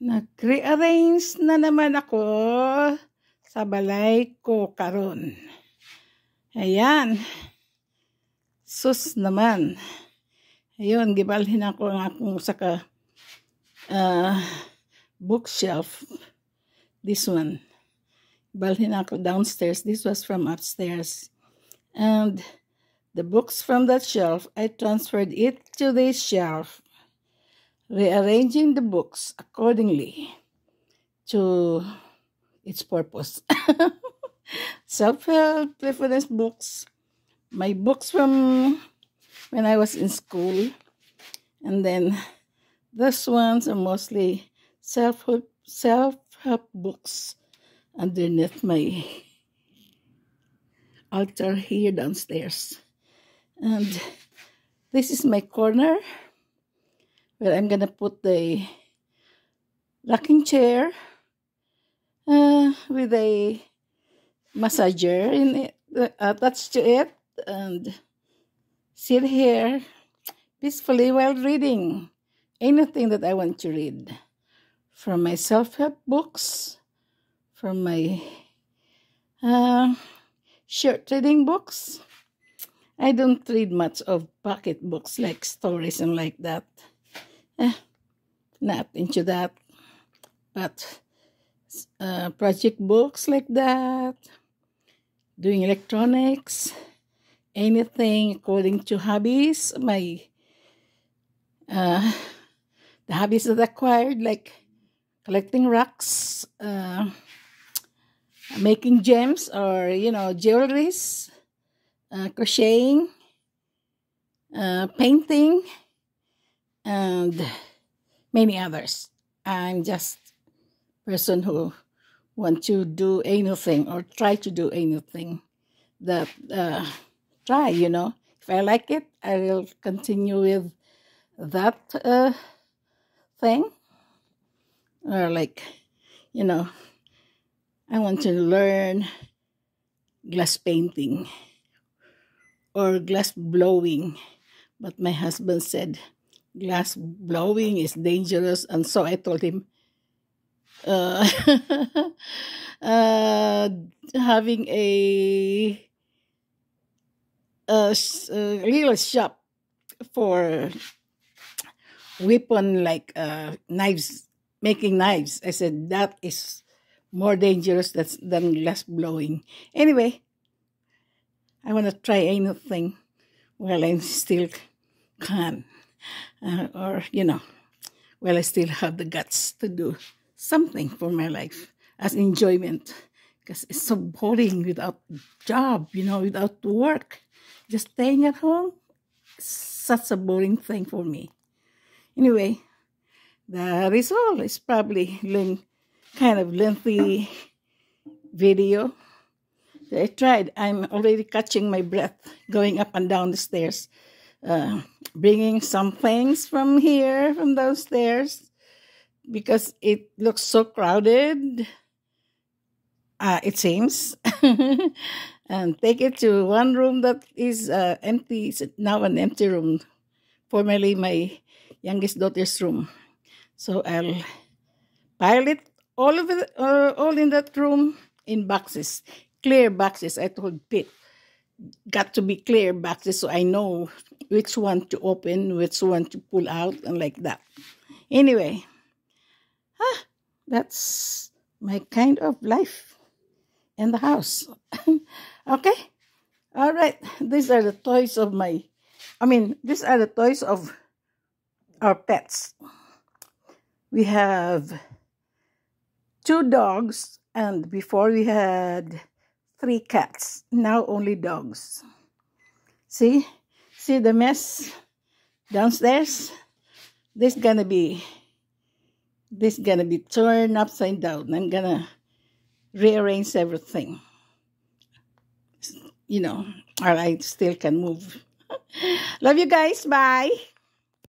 Nag-rearrange na naman ako sa balay ko karon. Ayan. Sus naman. Ayun, gibalhin ako ang akong saka bookshelf. This one. Gibalhin ako downstairs. This was from upstairs. And the books from that shelf, I transferred it to this shelf, rearranging the books accordingly to its purpose. Self-help, reference books, my books from when I was in school, and then those ones are mostly self-help books underneath my altar here downstairs. And this is my corner where I'm gonna put the rocking chair with a massager in it, attached to it, and sit here peacefully while reading anything that I want to read, from my self-help books, from my short reading books. I don't read much of pocket books like stories and like that. Not into that. But project books like that, doing electronics, anything according to hobbies. My the hobbies that I acquired, like collecting rocks, making gems, or jewelries, crocheting, painting, and many others. I'm just a person who want to do anything or try to do anything that try. If I like it, I will continue with that thing. Or like, I want to learn glass painting or glass blowing, but my husband said glass blowing is dangerous, and so I told him having a real shop for weapon like knives, making knives. I said that is more dangerous than glass blowing. Anyway, I want to try anything while I still can, or while I still have the guts to do something for my life as enjoyment, because it's so boring without job, without work, just staying at home. It's such a boring thing for me. Anyway, the result is probably kind of lengthy video. I tried. I'm already catching my breath going up and down the stairs, bringing some things from here, from downstairs, because it looks so crowded, it seems, and take it to one room that is empty. It's now an empty room, formerly my youngest daughter's room. So I'll pile it all in that room in boxes. Clear boxes. I told Pete, got to be clear boxes so I know which one to open, which one to pull out, and like that. Anyway, that's my kind of life in the house. Okay? All right. These are the toys of these are the toys of our pets. We have 2 dogs, and before we had 3 cats. Now only dogs. See the mess downstairs? This gonna be turned upside down. I'm gonna rearrange everything. Or I still can move. Love you guys. Bye.